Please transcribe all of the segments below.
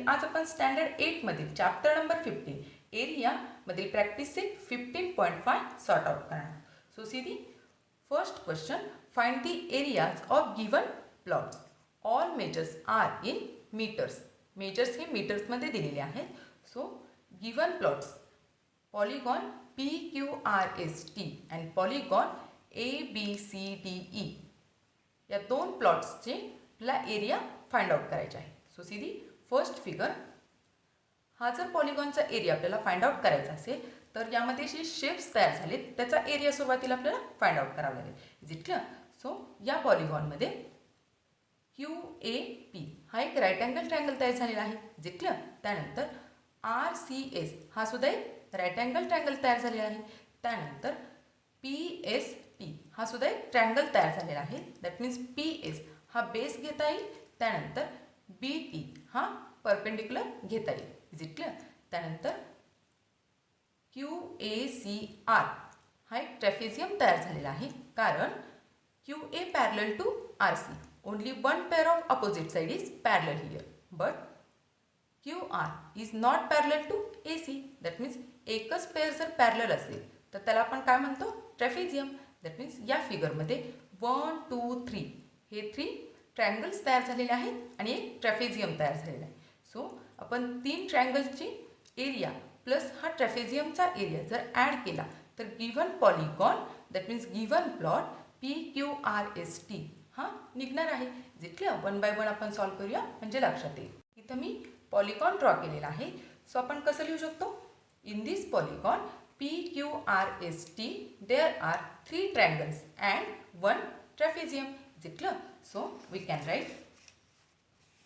आज आपण स्टँडर्ड 8 मधील चॅप्टर नंबर 15 एरिया मधील प्रॅक्टिस सेट 15.5 सॉर्ट आउट करणार. So see the first question. Find the areas of given plots. All measures are in metres. Measures हे मीटर्समध्ये दिलेले आहेत. So given plots polygon PQRST and polygon ABCDE या दोन प्लॉट्सचे आपल्याला area find out करायचे आहे. So see the first figure. हा जर पॉलिगॉनचा एरिया आपल्याला फाइंड आउट करायचा असेल तर यामध्ये जे शेप्स तयार झालेत त्याचा एरिया सुरुवातीला आपल्याला फाइंड आउट करावा लागेल. Is it clear? सो या पॉलिगॉनमध्ये QAP हा एक राईट अँगल ट्रायंगल तयार झालेला आहे. Is it clear? त्यानंतर RCS हा सुद्धा एक राईट अँगल ट्रायंगल तयार झालेला आहे. त्यानंतर PST हा सुद्धा एक ट्रायंगल तयार झालेला आहे. दॅट मीन्स PS हा बेस घेता येईल. त्यानंतर BT हा परपेंडिक्युलर घेता येईल. Is it clear? त्यानंतर QACR हा एक ट्रॅपेझियम तयार झालेला आहे. कारण QA parallel to RC. Only one pair of opposite side is parallel here. But QR is not parallel to AC. That means एकच पेअर जर पॅरलल असेल तर त्याला आपण काय म्हणतो? ट्रॅपेझियम. दॅट मीन्स या फिगरमध्ये 1 2 3 हे 3 ट्रायंगल्स तयार झालेले आहेत आणि एक ट्रॅपेझियम तयार झालेला आहे. सो आपण तीन ट्रायंगल्सची एरिया प्लस हा ट्रॅपेझियमचा एरिया जर ॲड केला तर given polygon that means given plot PQRST हा निघणार आहे. जे क्लिअर? वन बाय वन आपण सॉल्व करूया म्हणजे लक्षात येईल. इथं मी पॉलिगॉन ड्रॉ केलेला आहे. सो आपण कसं लिहू शकतो? In this polygon PQRST there are 3 triangles and 1 trapezium. Is it clear? So we can write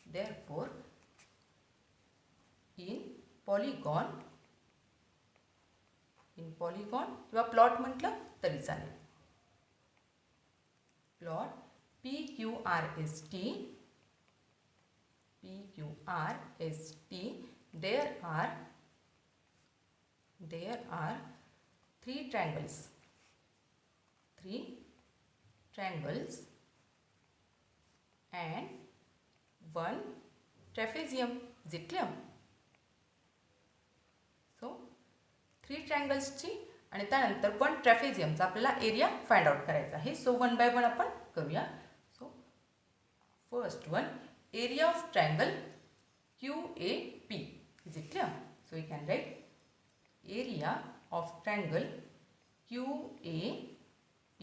therefore in polygon किंवा प्लॉट म्हटलं तरी चालेल. Plot PQRST there are 3 triangles and 1 trapezium. Is it clear? So 3 trianglesची आणि त्यानंतर 1 ट्रॅपेझियमचा आपल्याला area find out करायचा आहे. So one by one आपण करूया. So first one, area of triangle QAP. Is it clear? So we can write area of triangle QAP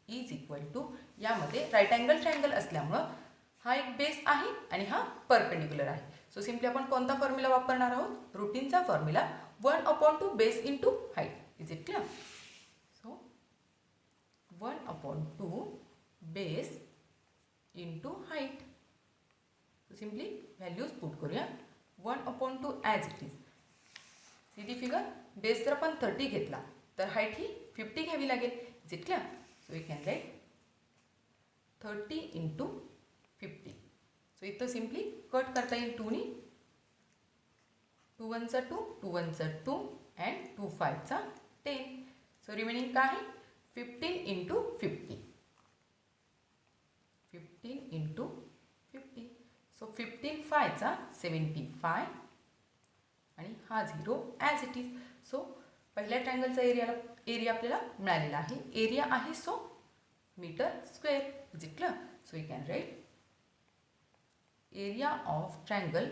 is equal to, यामध्ये right angle triangle असल्यामुळं हा एक base आहे आणि हा परपेंडिक्युलर आहे. सो सिम्पली आपण कोणता फॉर्म्युला वापरणार आहोत? रूटीनचा formula 1/2 base into height. Is it clear? So 1/2 base into height. So simply values put करूया. 1/2 as it is. See the figure. Base जर आपण 30 घेतला तर हाईट ही 50 घ्यावी लागेल. Is it clear? So we can write 30 into 50. So इथं simply cut करता येईल 2 नी. 2 1 चा 2, 2 1 चा 2 अँड 2 5 चा 10. सो रिमेनिंग काय आहे? 15 इंटू 50. 15 इंटू 50. सो 15 5 चा 75 आणि हा 0 ॲज इट इज. सो पहिल्या ट्रायंगलचा एरिया आपल्याला मिळालेला आहे. एरिया आहे so metre square. Is it clear? So we can write area of triangle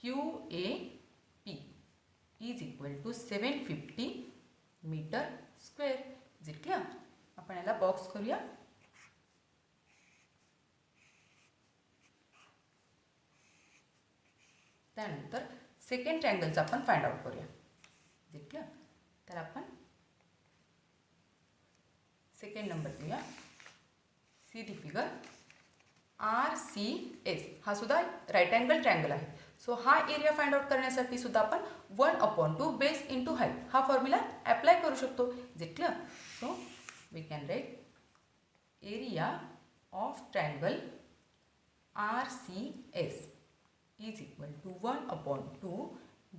QAP is equal to 750 metre square. Is it clear? आपण याला बॉक्स करूया. त्यानंतर सेकंड ट्रायंगलचा आपण फाइंड आउट करूया. Is it clear? तर आपण सेकंड नंबर घेऊया. See the figure. RCS हा सुद्धा राईट अँगल ट्रायंगल आहे. सो हा एरिया फाइंड आउट करण्यासाठी सुद्धा आपण 1/2 बेस इंटू हाईट हा फॉर्म्युला ॲप्लाय करू शकतो. Is it clear? So we can write area of triangle RCS is equal to 1/2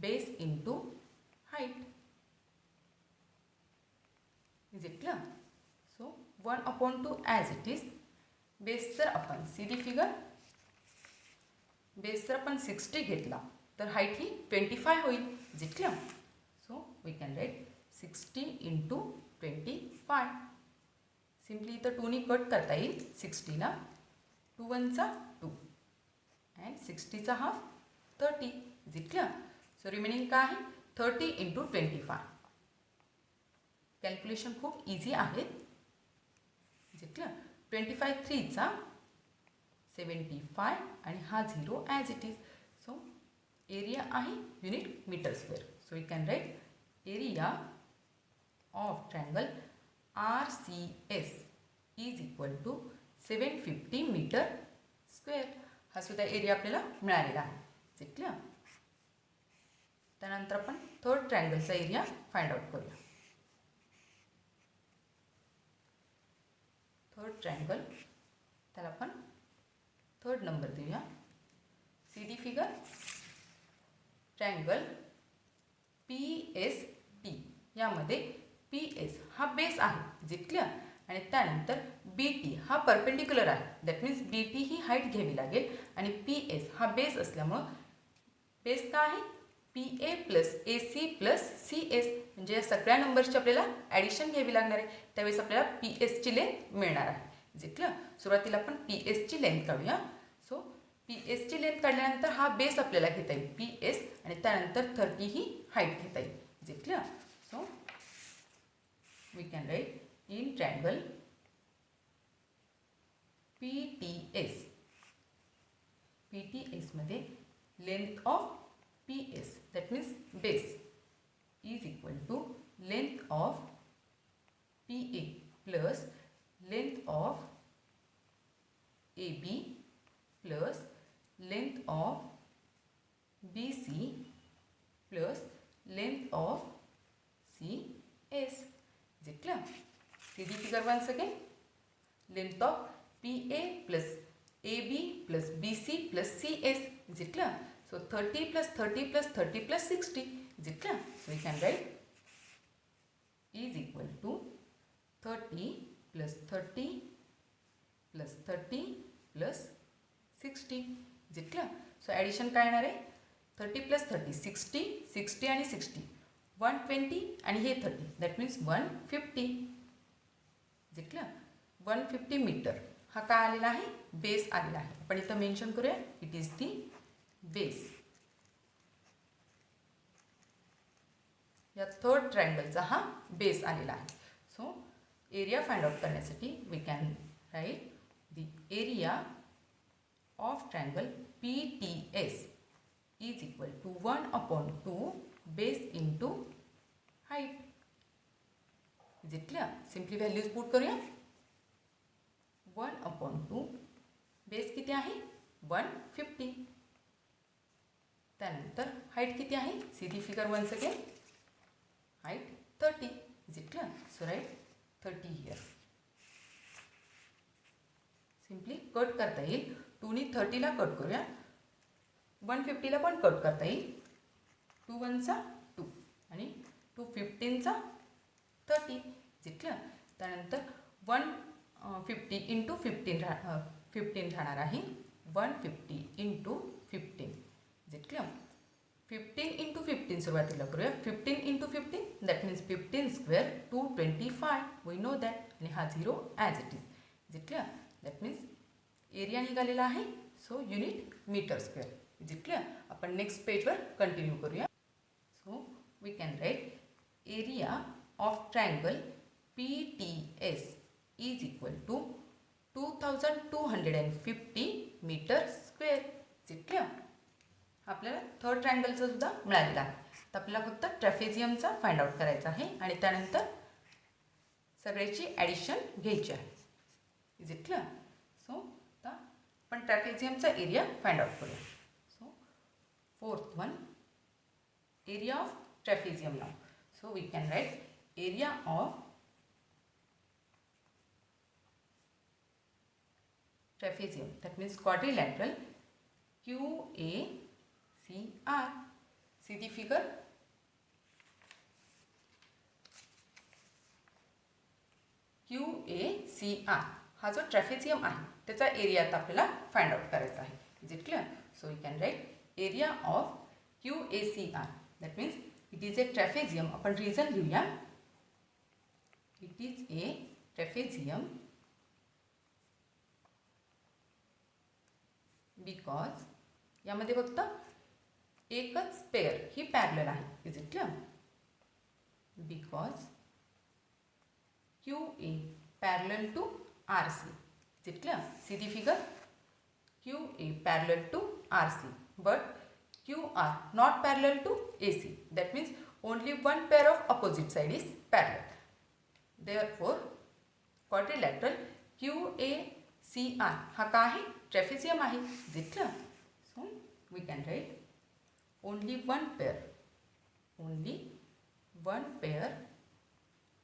base into height. Is it clear? So 1/2 as it is. Base जर आपण C the figure. Base जर आपण 60 घेतला तर height ही 25 होईल. Is it clear? So we can write 60 × 25. Simply इथं 2ने कट करता येईल 60ला. 2 1 चा 2 अँड 60चा half 30. Is it clear? So remaining काय आहे 30 × 25. कॅल्क्युलेशन खूप इझी आहेत. Is it clear? 25 3 75 आणि हा 0 as it is. So area आहे unit metre square. So we can write area of triangle RCS is equal to 750 metre square. हा सुद्धा area आपल्याला मिळालेला आहे. Is it clear? त्यानंतर आपण थर्ड ट्रायंगलचा एरिया फाइंड आउट करूया. थर्ड ट्रायंगल त्याला आपण थर्ड नंबर देऊया. See the figure. Triangle PST यामध्ये PS हा बेस आहे. Is it clear? आणि त्यानंतर BT हा परपेंडिक्युलर आहे. That means BT he height घ्यावी लागेल आणि PS हा बेस असल्यामुळं बेस काय आहे PA + AC + CS. म्हणजे या सगळ्या नंबरची आपल्याला ॲडिशन घ्यावी लागणार आहे. त्यावेळेस आपल्याला PSची लेंथ मिळणार आहे. Is it clear? सुरुवातीला आपण PSची लेंथ काढूया. सो PSची लेंथ काढल्यानंतर हा बेस आपल्याला घेता येईल PS आणि त्यानंतर 30 ही हाईट घेता येईल. Is it clear? So we can write in triangle PTS मध्ये length of PS that means base is equal to length of PA plus length of AB plus length of BC plus length of CS. Is it clear? See the figure once again. Length of PA plus AB plus BC plus CS. Is it clear? So 30 plus 30 plus 30 plus 60. Is it clear? So we can write is equal to 30 plus 30 plus 30 plus 60. Is it clear? So addition काय येणार आहे 30 plus 30 60 60 आणि 60 120 आणि हे 30 that means 150. Is it clear? 150 metre हा काय आलेला आहे बेस आलेला आहे. आपण इथं मेन्शन करूया इट इज दी बेस. या थर्ड ट्रायंगलचा हा बेस आलेला आहे. सो एरिया फाइंड आउट करण्यासाठी we can write the area of triangle PTS is equal to 1/2 base into height. Is it clear? Simply values put करूया. 1/2 base किती आहे 150. त्यानंतर हाईट किती आहे see the figure once again. Height 30. Is it clear? So write 30 here. Simply cut करता येईल. 2ने 30ला cut करूया. 150ला पण कट करता येईल. 2 1 चा 2 आणि 2 15 चा 30. Is it clear? त्यानंतर 150 × 15 राहणार आहे. 150 × 15. Is it clear? 15 × 15 सुरुवातीला करूया. 15 × 15 that means 15 square 225. We know that. आणि हा 0 as it is. Is it clear? That means area निघालेला आहे. So unit metre square. Is it clear? आपण नेक्स्ट पेजवर कंटिन्यू करूया. So we can write area of triangle PTS is equal to 2250 metre square. Is it clear? आपल्याला third ट्रायंगलचा सुद्धा मिळालेला आहे. तर आपल्याला फक्त ट्रॅपेझियमचा फाइंड आउट करायचा आहे आणि त्यानंतर सगळ्याची ॲडिशन घ्यायची आहे. Is it clear? सो आता आपण ट्रॅपेझियमचा एरिया फाइंड आउट करूया. So fourth one area of trapezium नाव. So we can write area of trapezium that means quadrilateral QACR. See the figure. QACR हा जो ट्रॅपेझियम आहे त्याचा एरिया आता आपल्याला फाइंड आउट करायचा आहे. Is it clear? So we can write area of QACR. That means it is a trapezium. आपण reason लिहूया. It is a trapezium because यामध्ये फक्त एकच पेअर ही पॅरलल आहे. Is it clear? Because QA parallel to RC. Is it clear? See the figure. QA parallel to RC, but QR not parallel to AC. That means only one pair of opposite side is parallel. Therefore, quadrilateral QACR हा का आहे? ट्रेपेझियम आहे. Is it clear? So we can write only one pair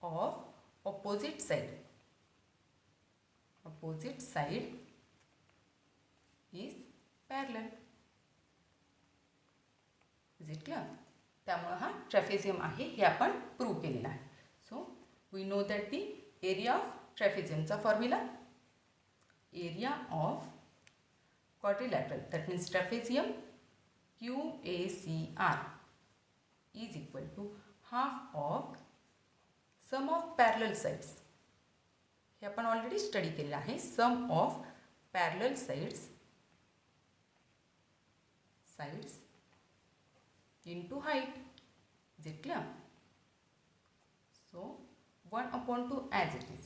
of opposite side is parallel. Is it clear? त्यामुळे हा ट्रेपेझियम आहे हे आपण prove केलेला आहे. So we know that the area of ट्रेपेझियमचा formula area of quadrilateral that means trapezium QACR is equal to half of sum of parallel sides. हे आपण ऑलरेडी स्टडी केलेलं आहे. Sum of parallel sides into height. Is it clear? So 1/2 as it is.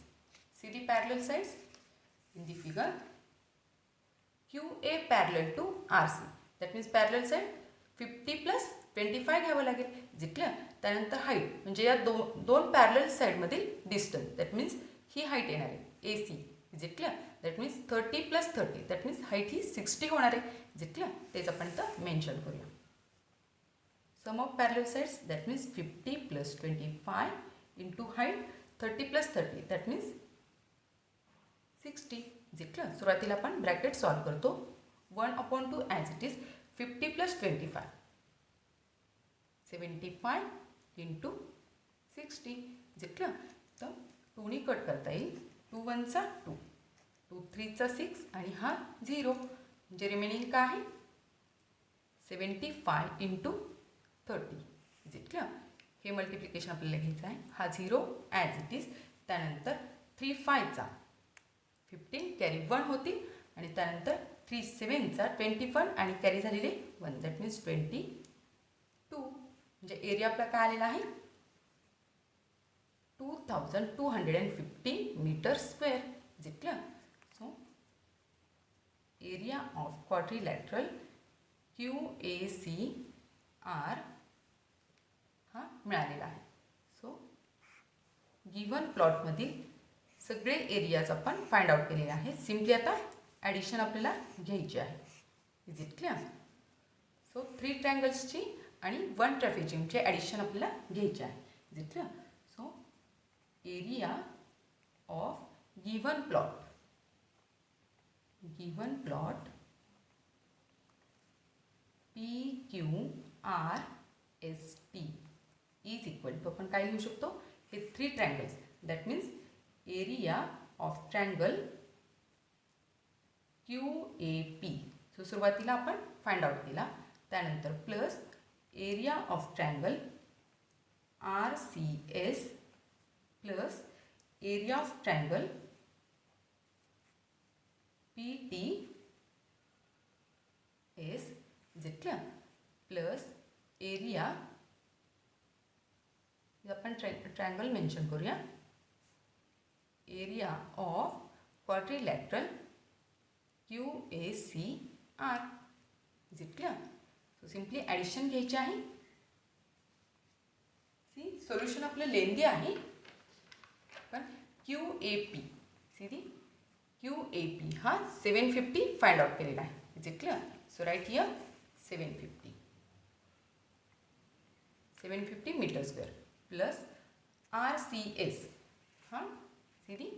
See the parallel sides in the figure. QA parallel to RC. That means parallel side 50 plus 25 घ्यावं लागेल. Is it clear? त्यानंतर height म्हणजे या दोन parallel साईडमधील distance. That means ही height येणार आहे AC. Is it clear? That means 30 + 30. That means height ही 60 होणार आहे. Is it clear? तेच आपण तर मेन्शन करूया. Sum of parallel sides that means 50 + 25 into height 30 + 30. That means 60. Is it clear? सुरुवातीला आपण ब्रॅकेट सॉल्व करतो. 1/2 as it is 50 + 25 75 into 60. Is it clear? तर 2 कट करता येईल. 2 1 चा 2, 2 3 चा 6 आणि हा 0 म्हणजे रिमेनिंग काय आहे 75 इंटू 30. Is it clear? हे मल्टिप्लिकेशन आपल्याला घ्यायचं आहे. हा 0 ॲज इट इज. त्यानंतर 3 5 चा 15 कॅरी 1 होतील आणि त्यानंतर 3 7 चा 21 आणि कॅरी झालेले 1. दॅट मीन्स 22 म्हणजे एरिया आपला काय आलेला आहे 2250 metre square. Is it clear? So area of quadrilateral QACR हा मिळालेला आहे. सो गिवन प्लॉटमधील सगळे एरियाज आपण फाइंड आउट केलेले आहेत. सिम्पली आता ॲडिशन आपल्याला घ्यायची आहे. Is it clear? सो 3 ट्रायंगल्सची आणि 1 ट्रेपेझियमची ॲडिशन आपल्याला घ्यायची आहे. Is it clear? So area of given plot PQRST is equal to आपण काय लिहू शकतो हे 3 triangles. That means area of triangle QAP. So सुरुवातीला आपण फाइंड आउट केला. त्यानंतर plus area of triangle RCS plus area of triangle PTS. Is it clear? Plus area आपण ट्रायंगल मेन्शन करूया area of quadrilateral QACR. Is it clear? So simply addition घ्यायची आहे. C solution आपलं लेंदी आहे पण QAP C दी QAP हा 750 find out केलेला आहे. Is it clear? So right here 750 metre square plus RCS हां सी दी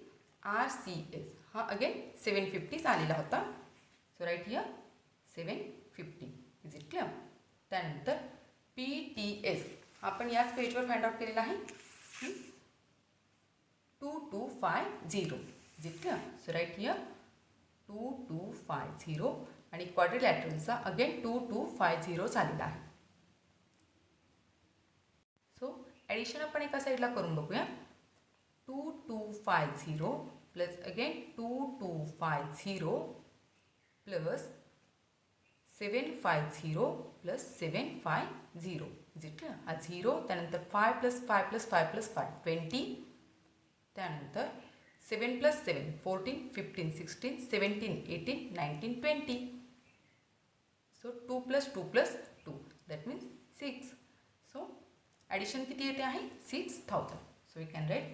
RCS हा अगेन 750 आलेला होता. So right here 750. Is it clear? त्यानंतर PTS आपण याच पेजवर फाइंड आउट केलेला आहे 2250. Is it clear? So right here 2250 आणि क्वाड्रिलॅटरलचा अगेन 2250 आलेला आहे. ॲडिशन आपण एका साईडला करून बघूया. 2250 प्लस अगेन 2250 प्लस 750 प्लस 750 जितलं हा 0, त्यानंतर 5 प्लस 5 प्लस 5 प्लस 5 20, त्यानंतर 7 plus 7 14 15 16 17 18 19 20. So 2 plus 2 plus 2 that means 6. So addition किती येते आहे 6000. So we can write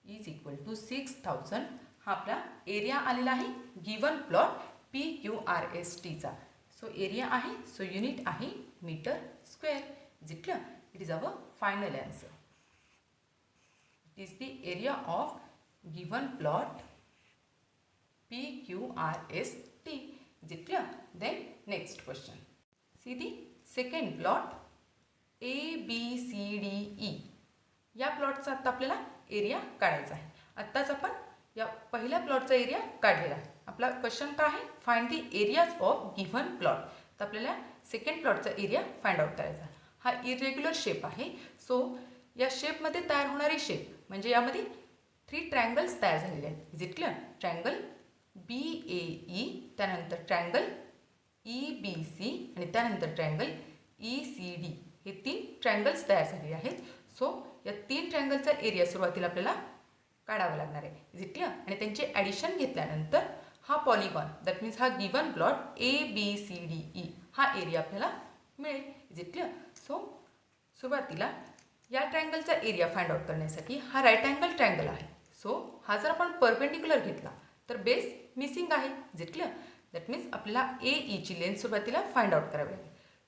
is equal to 6000. हा आपला एरिया आलेला आहे गिवन प्लॉट PQRSTचा. सो एरिया आहे, सो युनिट आहे मीटर स्क्वेअर. जितलं it is our final answer. It is the area of given plot PQRST. जितलं. Then next question. C the second plot ABCDE. या प्लॉटचा आत्ता आपल्याला एरिया काढायचा आहे. आत्ताच आपण या पहिल्या प्लॉटचा एरिया काढलेला आहे. आपला क्वेश्चन काय आहे, find the areas of given plot. तर आपल्याला सेकंड प्लॉटचा एरिया फाइंड आउट करायचा. हा इरेग्युलर शेप आहे. सो या शेपमध्ये तयार होणारी शेप म्हणजे यामध्ये 3 ट्रायंगल्स तयार झालेले आहेत. Is it clear? Triangle BAE, त्यानंतर ट्रायंगल EBC आणि त्यानंतर ट्रायंगल ECD. हे 3 ट्रायंगल्स तयार झालेले आहेत. सो या 3 ट्रायंगलचा एरिया सुरुवातीला आपल्याला काढावा लागणार आहे. Is it clear? आणि त्यांचे ॲडिशन घेतल्यानंतर हा पॉलिगॉन दॅट मीन्स हा गिवन प्लॉट ABCDE हा एरिया आपल्याला मिळेल. Is it clear? सो सुरुवातीला या ट्रायंगलचा एरिया फाइंड आउट करण्यासाठी हा राईट अँगल ट्रायंगल आहे. सो हा जर आपण परपेंडिक्युलर घेतला तर बेस मिसिंग आहे. Is it clear? That means आपल्याला AEची लेंथ सुरुवातीला फाइंड आउट करावी लागेल.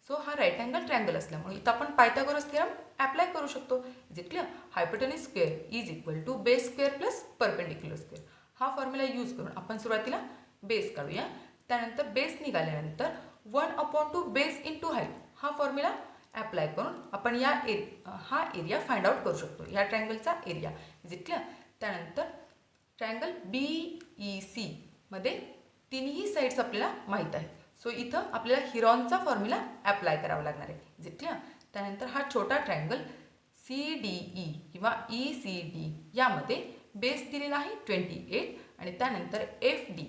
सो हा राईट अँगल ट्रायंगल असल्यामुळे इथं आपण पायथागोरस थेरम अप्लाय करू शकतो. Is it clear? Hypotenuse square is equal to base square plus perpendicular square. हा फॉर्म्युला यूज करून आपण सुरुवातीला बेस काढूया. त्यानंतर बेस निघाल्यानंतर 1/2 बेस इंटू हाईट हा फॉर्म्युला अप्लाय करून आपण हा एरिया फाइंड आउट करू शकतो, या ट्रायंगलचा एरिया. Is it clear? त्यानंतर ट्रायंगल BEC मध्ये तिन्ही साईड्स आपल्याला माहीत आहेत. सो इथं आपल्याला हिरॉनचा फॉर्म्युला अप्लाय करावा लागणार आहे. Is it clear? त्यानंतर हा छोटा ट्रायंगल CDE किंवा ECD यामध्ये बेस दिलेला आहे 28 आणि त्यानंतर FD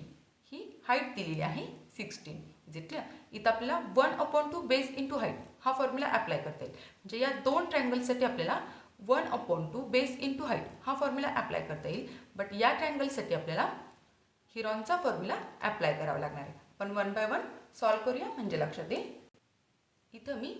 ही हाईट दिलेली आहे 16. Is it clear? इथं आपल्याला 1/2 बेस इंटू हाईट हा फॉर्म्युला अप्लाय करता येईल. म्हणजे या 2 ट्रायंगलसाठी आपल्याला 1/2 बेस इंटू हाईट हा फॉर्म्युला अप्लाय करता येईल. बट या ट्रायंगलसाठी आपल्याला हिरॉनचा फॉर्म्युला अप्लाय करावा लागणार आहे. आपण 1 बाय 1 सॉल्व करूया म्हणजे लक्षात येईल. इथं मी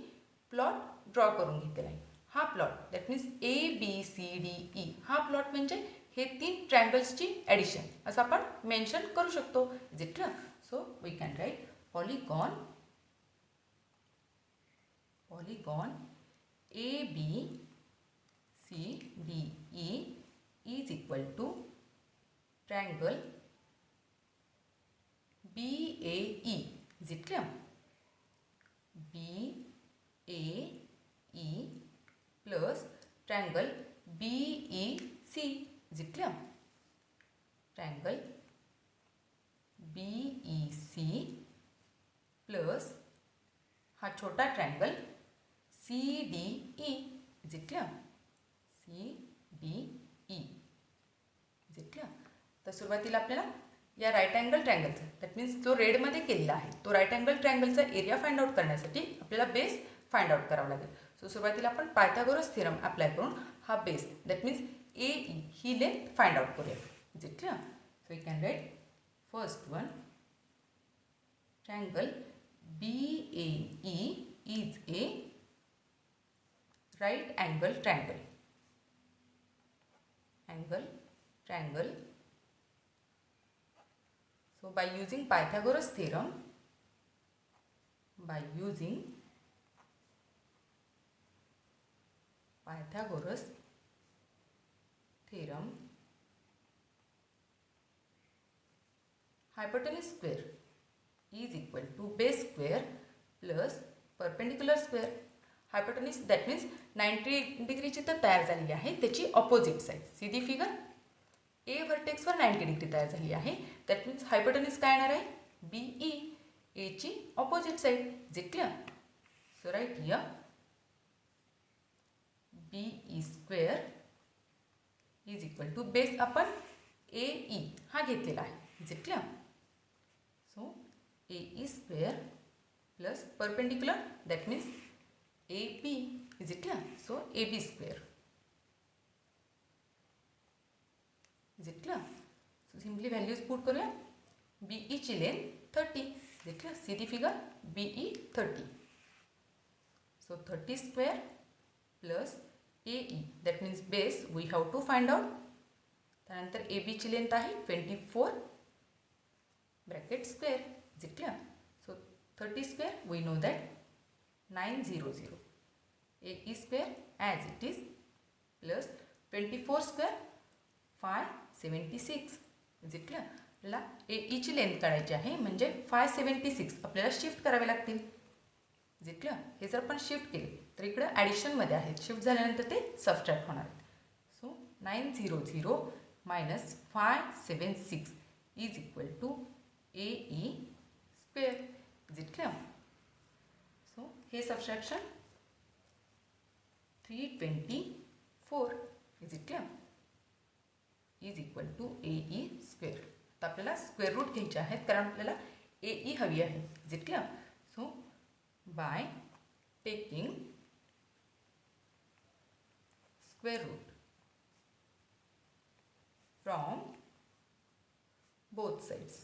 प्लॉट ड्रॉ करून घेतलेला आहे. हा प्लॉट दॅट मीन्स ABCDE हा प्लॉट म्हणजे हे 3 ट्रायंगल्सची ॲडिशन असं आपण मेन्शन करू शकतो. Is it clear? So we can write polygon ABCDE is equal to triangle BAE. Is it clear? BAE plus triangle BEC. Is it clear? Triangle BEC plus हा छोटा triangle CDE. Is it clear? CDE. Is it clear? तर सुरुवातीला आपल्याला या right angle ट्रायंगलचा that means जो रेडमध्ये केलेला आहे तो राईट अँगल ट्रायंगलचा एरिया फाइंड आउट करण्यासाठी आपल्याला बेस फाइंड आउट करावा लागेल. सो सुरुवातीला आपण पायथागोरस थेरम अप्लाय करून हा बेस दॅट मीन्स AE ही लेंथ फाइंड आउट करूया. Is it clear? So you can write first one triangle BAE is a right angle triangle. So by using Pythagoras theorem, hypotenuse square is equal to base square plus perpendicular square. Hypotenuse that means 90 डिग्रीची तर तयार झालेली आहे त्याची opposite side. See the figure A व्हर्टेक्सवर 90 degree तयार झाली आहे. दॅट मीन्स हायपोटेन्यूज काय येणार आहे BE. एची opposite side. Is it clear? So right here BE square is equal to base आपण AE हा घेतलेला आहे. Is it clear? So AE square plus perpendicular that means AB. Is it clear? So AB square. Is it clear? So simply values put करूया. BE ची length 30. Is it clear? See the figure BE 30. So 30 square plus AE that means base we have to find out. त्यानंतर AB ची length आहे 24 bracket square. Is it clear? So 30 square we know that 900. AE square as it is plus 24 square 576. Is it clear? आपल्याला AE ची लेंथ काढायची आहे म्हणजे 576 आपल्याला शिफ्ट करावे लागतील. Is it clear? हे जर आपण शिफ्ट केले तर इकडे ॲडिशनमध्ये आहेत, शिफ्ट झाल्यानंतर ते सबट्रॅक्ट होणार आहेत. So 900 minus 576 is equal to AE square. Is it clear? So हे subtraction 324. Is it clear? Is equal to AE square. तर आपल्याला स्क्वेअर रूट घ्यायचे आहेत कारण आपल्याला AE हवी आहे. Is it clear? So by taking square root from both sides.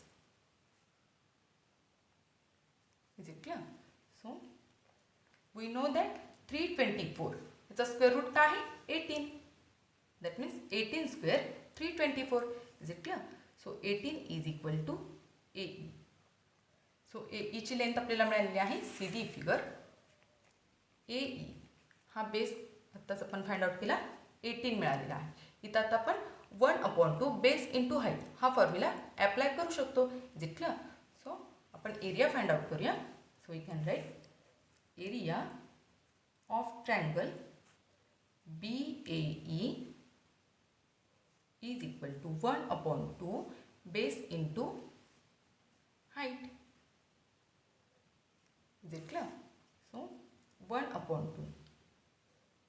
Is it clear? So we know that 324 its a square root काय आहे 18. That means 18 square 324. Is it clear? So 18 is equal to AE. So AE ची length आपल्याला मिळालेली आहे. See the figure AE हा base आत्ताच आपण find out केला 18 मिळालेला आहे. इथं आता आपण 1/2 बेस इंटू हाईट हा फॉर्म्युला ॲप्लाय करू शकतो. Is it clear? सो आपण एरिया फाइंड आउट करूया. So we can write area of triangle BAE is equal to 1/2 base into height. Is it clear? So 1/2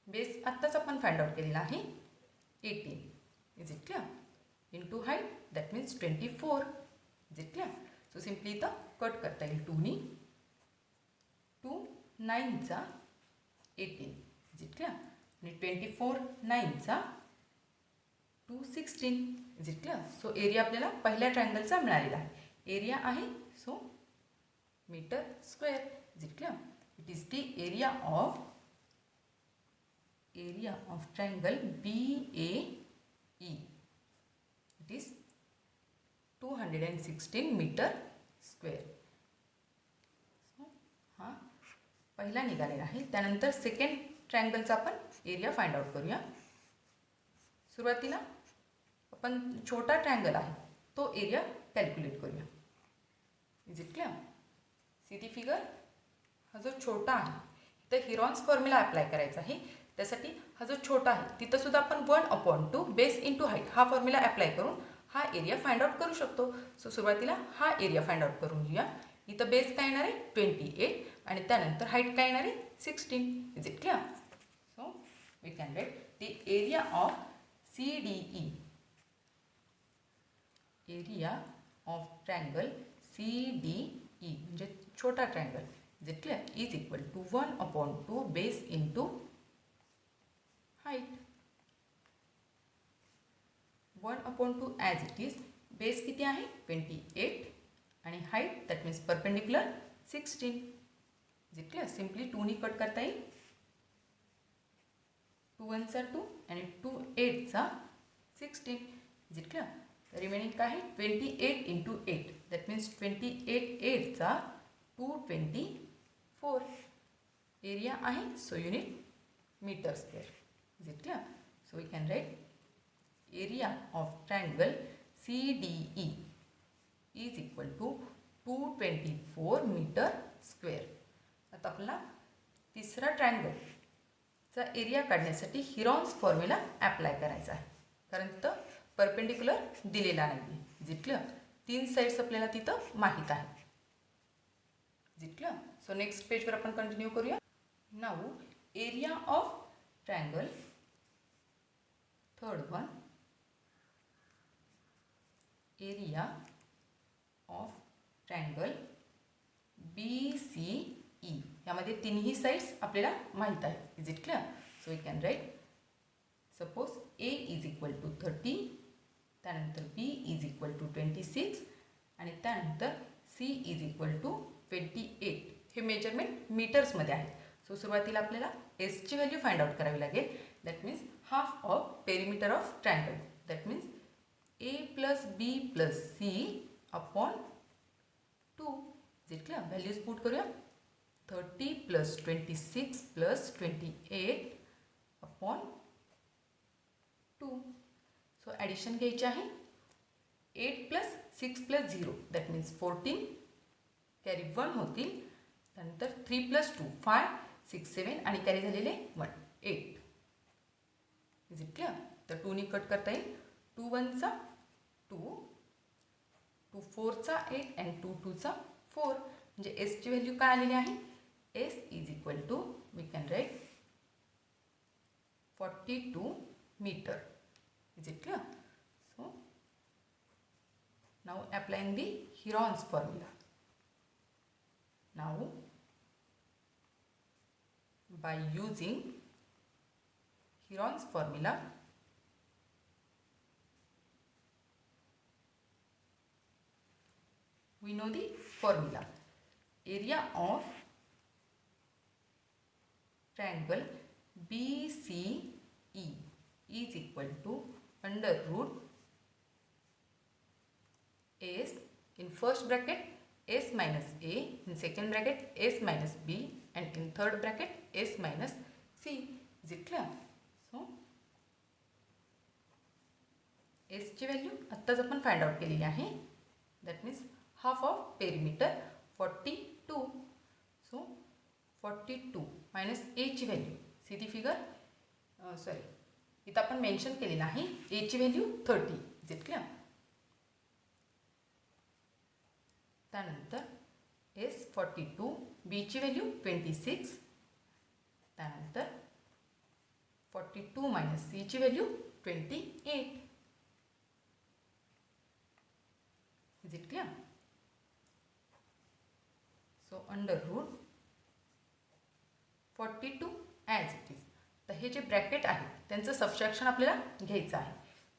base आत्ताच आपण find out केलेला आहे 18. Is it clear? Into height that means 24. Is it clear? So simply इथं cut करता येईल 2 नी. 2 9 चा 18. Is it clear? आणि 24 9 चा 216. Is it clear? So area आपल्याला पहिल्या ट्रायंगलचा मिळालेला आहे. एरिया आहे so metre square. Is it clear? It is the area of triangle BAE. It is 216 metre square. So हा पहिला निघालेला आहे. त्यानंतर सेकंड ट्रायंगलचा आपण एरिया फाइंड आउट करूया. सुरुवातीला आपण छोटा ट्रायंगल आहे तो एरिया कॅल्क्युलेट करूया. Is it clear? See the figure हा जो छोटा आहे तर हिरॉन्स फॉर्म्युला अप्लाय करायचा आहे. त्यासाठी हा जो छोटा आहे तिथं सुद्धा आपण 1/2 बेस इंटू हाईट हा फॉर्म्युला अप्लाय करून हा एरिया फाइंड आउट करू शकतो. सो सुरुवातीला हा एरिया फाइंड आउट करून घेऊया. इथं बेस काय येणार आहे 28 आणि त्यानंतर हाईट काय येणार आहे 16. Is it clear? So we can write the area of CDE. Area of triangle CDE म्हणजे छोटा triangle. Is it clear? Is equal to 1/2 base into height. 1/2 as it is. Base किती आहे 28 आणि height that means perpendicular 16. Is it clear? Simply 2 नी cut करता येईल. 2 1 चा 2 आणि 2 8 चा 16. Is it clear? रिमेनिंग काय आहे 28 इंटू 8 दॅट मीन्स 28 8 चा 224. एरिया आहे so unit metre square. Is it clear? So we can write area of triangle CDE is equal to 224 metre square. आता आपल्याला तिसरा ट्रायंगलचा एरिया काढण्यासाठी हिरॉन्स फॉर्म्युला ॲप्लाय करायचा आहे कारण तिथं परपेंडिक्युलर दिलेला नाही. Is it clear? 3 साईड्स आपल्याला तिथं माहीत आहे. Is it clear? So next पेजवर आपण कंटिन्यू करूया. Now area of triangle Third one, area of triangle BCE. यामध्ये तिन्ही साइड्स आपल्याला माहीत आहे. Is it clear? So we can write suppose A is equal to 30, त्यानंतर B इज इक्वल टू 26 आणि त्यानंतर C इज इक्वल टू 28. हे measurement मीटर्समध्ये आहे. सो सुरुवातीला आपल्याला एसची व्हॅल्यू फाइंड आउट करावी लागेल. That means half of perimeter of triangle. That means A plus B plus C upon 2. Is it clear? Values put करूया. 30 plus 26 plus 28 upon 2. So addition घ्यायची आहे. 8 plus 6 plus 0 that means 14. Carry 1 होतील. त्यानंतर 3 plus 2 5 6 7 आणि carry झालेले 1 8. Is it clear? तर 2 cut करता येईल. 2 1चा 2, 2 4चा 8 अँड 2 2चा 4. म्हणजे एसची व्हॅल्यू काय आलेली आहे? S is equal to we can write 42 metre. Is it clear? So now applying the Heron's formula. Now by using Heron's formula, we know the formula. Area of triangle BCE is equal to under root S in first bracket S minus A, in second bracket S minus B and in third bracket S minus C. Is it clear? So S ची value आत्ताच आपण find out केलेली आहे. That means half of perimeter 42. So 42 minus a ची value. See the figure. Sorry, इथं आपण mention केलेलं आहे ए ची व्हॅल्यू 30. Is it clear? त्यानंतर S42, B ची व्हॅल्यू 26. त्यानंतर 42 मायनस C ची value 28. Is it clear? So under root 42 as it is. तर हे जे ब्रॅकेट आहे त्यांचं सबट्रॅक्शन आपल्याला घ्यायचं आहे.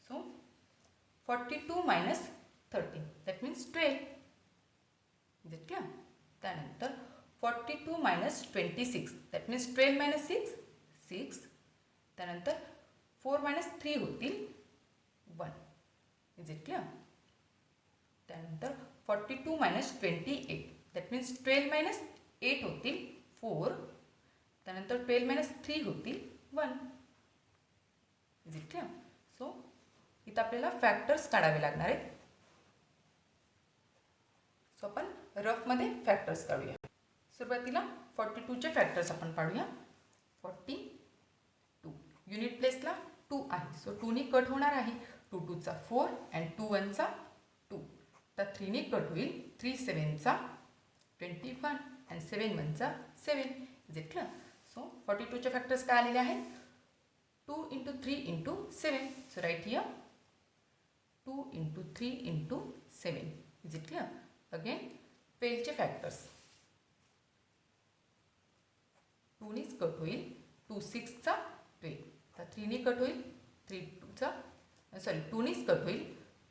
So 42 minus 30 that means 12. Is it clear? त्यानंतर 42 मायनस 26 दॅट मीन्स 12 मायनस 6 6. त्यानंतर 4 मायनस 3 होतील 1. Is it clear? त्यानंतर 42 मायनस 28 दॅट मीन्स 12 मायनस 8 होतील 4. त्यानंतर 12 मायनस 3 होतील 1. Is it clear? सो इथं आपल्याला फॅक्टर्स काढावे लागणार आहेत. सो आपण रफमध्ये फॅक्टर्स काढूया. सुरुवातीला 42चे फॅक्टर्स आपण काढूया. 42 युनिट प्लेसला 2 आहे. सो 2 कट होणार आहे. 2 2चा 4 अँड 2 1चा 2. तर 3 कट होईल. 3 7चा 21 अँड 7 1चा 7. Is it clear? सो 42चे फॅक्टर्स काय आलेले आहेत? 2 into 3 into 7. So right here 2 into 3 into 7. Is it clear? Again 12चे फॅक्टर्स. 2 कट होईल. 2 6चा 12. तर 3 कट होईल. 3 2चा 2 कट होईल.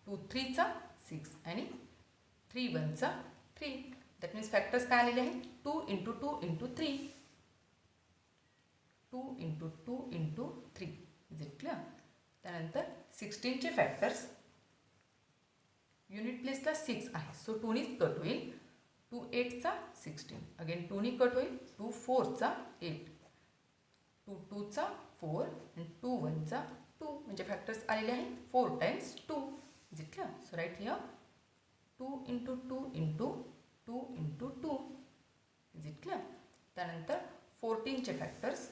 2 3चा 6 आणि 3 1चा 3. दॅट मीन्स फॅक्टर्स काय आलेले आहेत? 2 into 2 into 3. 2 into 2 into 3. Is it clear? त्यानंतर 16चे फॅक्टर्स. युनिट प्लेसला 6 आहे. सो 2 कट होईल. 2 8चा 16. अगेन 2 कट होईल. 2 4चा 8. 2 2चा 4 आणि 2 1चा 2. म्हणजे फॅक्टर्स आलेले आहेत 4 times 2. Is it clear? So right here 2 into 2 into 2 into 2. Is it clear? त्यानंतर 14चे फॅक्टर्स.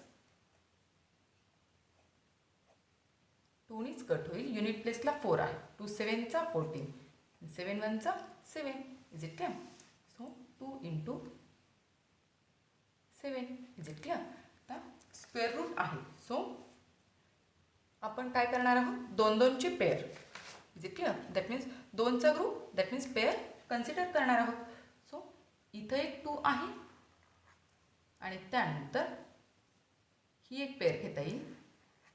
2 कट होईल. युनिट प्लेसला 4 आहे. 2 7चा 14. 7 1चा 7. Is it clear? So 2 into 7. Is it clear? आता स्क्वेअर रूट आहे. सो आपण काय करणार आहोत, 2-2ची pair. Is it clear? That means 2चा group, that means pair consider करणार आहोत. सो इथं एक 2 आहे आणि त्यानंतर ही एक पेअर घेता येईल.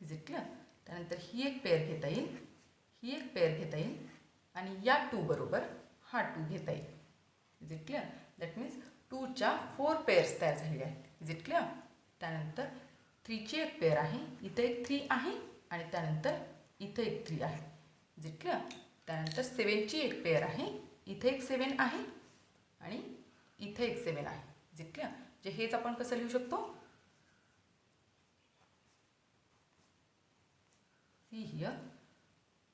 Is it clear? त्यानंतर ही एक पेअर घेता येईल, ही एक पेअर घेता येईल आणि या 2 बरोबर हा 2 घेता येईल. Is it clear? That means 2च्या 4 पेअर्स तयार झालेल्या आहेत. Is it clear? त्यानंतर 3ची एक पेअर आहे, इथं एक 3 आहे आणि त्यानंतर इथं एक 3 आहे. Is it clear? त्यानंतर 7ची एक पेअर आहे, इथे एक 7 आहे आणि इथे एक 7 आहे. Is it clear? जे हेच आपण कसं लिहू शकतो, see here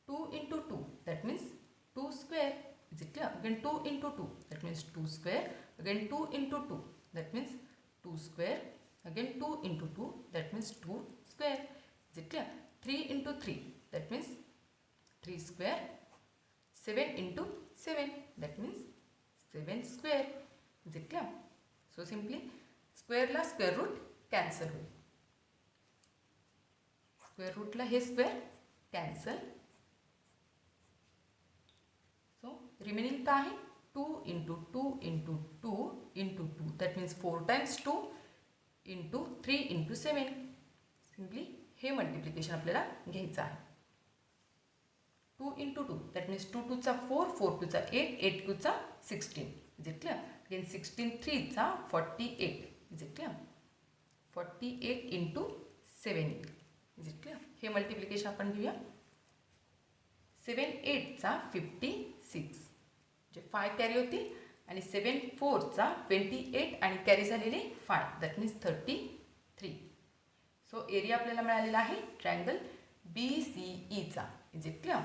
2 into 2, that means 2 square. Is it clear? Again 2 into 2, that means 2 square. Again 2 into 2, that means 2 square. Again 2 into 2, that means 2 square. Is it clear? 3 into 3, that means 3 square. 7 into 7, that means 7 square. Is it clear? So simply square ला square root cancel होईल. Square रूटला हे square cancel. So remaining काय आहे, 2 into 2 into 2 into 2, that means 4 times 2 into 3 into 7. Simply हे multiplication आपल्याला घ्यायचं आहे. 2 into 2, that means 2 2 चा 4, 4 2 चा 8, 8 2 चा 16. Is it clear? अगेन 16 3 चा 48. Is it clear? 48 into 7. Is it clear? हे मल्टिप्लिकेशन आपण घेऊया. 7 8 चा 56, जे 5 कॅरी होती आणि 7 4 चा 28 आणि कॅरी झालेले 5, दॅट मीन्स 33. सो एरिया आपल्याला मिळालेला आहे ट्रायंगल BCE चा. Is it clear?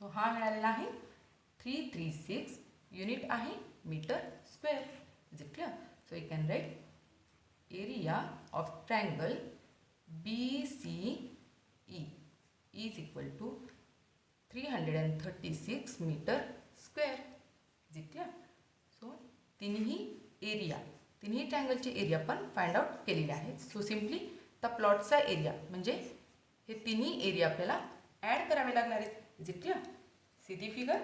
सो हा मिळालेला आहे 336 युनिट आहे metre square. Is it clear? So you can write area of triangle BCE is equal to 336 metre square. Is it clear? So तिन्ही ट्रायंगलचे एरिया पण फाइंड आउट केलेले आहेत. सो सिम्पली त्या प्लॉटचा एरिया म्हणजे हे तिन्ही एरिया आपल्याला ॲड करावे लागणार आहेत. Is it clear? See the figure.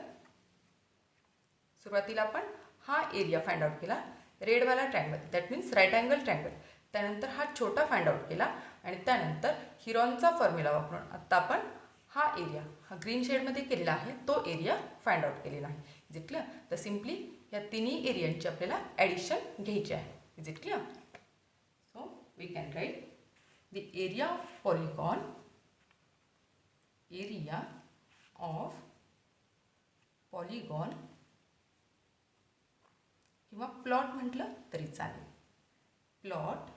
सुरुवातीला आपण हा एरिया फाइंड आउट केला, रेडवाला triangle, that means right angle triangle. त्यानंतर हा छोटा फाइंड आउट केला आणि त्यानंतर हिरॉनचा फॉर्म्युला वापरून आता आपण हा एरिया, हा ग्रीन शेडमध्ये केलेला आहे तो एरिया फाइंड आउट केलेला आहे. Is it clear? तर सिम्पली या तिन्ही एरियांची आपल्याला ॲडिशन घ्यायची आहे. Is it clear? So we can write the area of polygon, area of polygon किंवा प्लॉट म्हटलं तरी चालेल. प्लॉट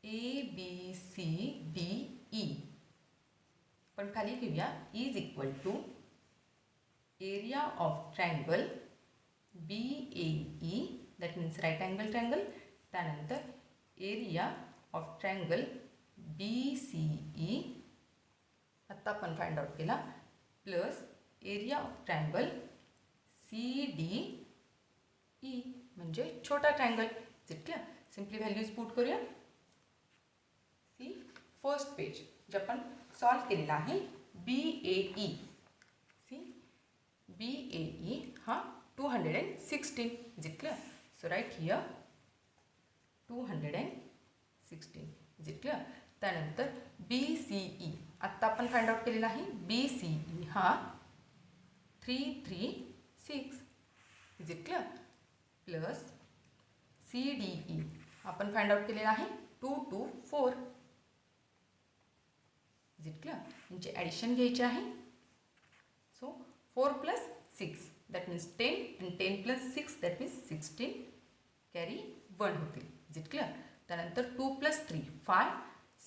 ABCDE पण खाली घेऊया is equal to area of triangle BAE, that means right angle triangle. त्यानंतर एरिया ऑफ ट्रायंगल BCE आत्ता आपण फाइंड आउट केला, plus area of triangle CDE म्हणजे छोटा triangle. Is it clear? Simply values put करूया. सी फर्स्ट पेज जे आपण solve केलेला आहे BAE. सी BAE हा 216. Is it clear? So right here 216. Is it clear? त्यानंतर BCE आत्ता आपण फाइंड आउट केलेला आहे, BCE हा 336. Is it clear? Plus CDE आपण फाइंड आउट केलेला आहे 224. Is it clear? यांची ॲडिशन घ्यायची आहे. सो 4 + 6 दॅट मीन्स 10 आणि 10 + 6 दॅट मीन्स 16 कॅरी 1 होतील. Is it clear? त्यानंतर 2 + 3 5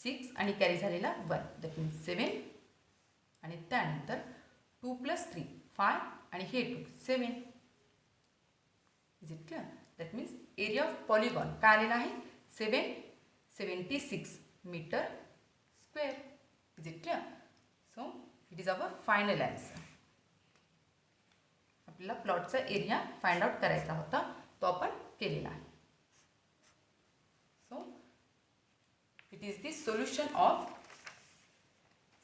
6 आणि कॅरी झालेला 1 दॅट मीन्स 7 आणि त्यानंतर 2 + 3 5 आणि हे 2 7. Is it clear? That means area of polygon काय आलेला आहे 776 metre square. Is it clear? So it is our final answer. आपल्याला प्लॉटचा एरिया फाइंड आउट करायचा होता तो आपण केलेला आहे. So it is the solution of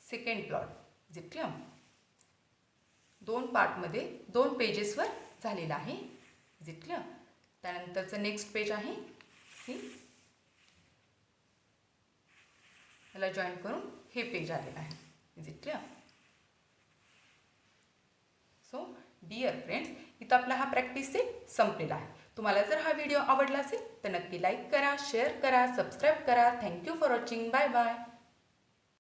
second plot. Is it clear? 2 पार्टमध्ये 2 पेजेसवर झालेलं आहे. Is it clear? त्यानंतरचं नेक्स्ट पेज आहे सी. याला जॉईन करून हे पेज आलेलं आहे. Is it clear? So dear friends, इथं आपला हा प्रॅक्टिस सेट संपलेला आहे. तुम्हाला जर हा व्हिडिओ आवडला असेल तर नक्की लाईक करा, शेअर करा, सबस्क्राईब करा. Thank you for watching. Bye bye.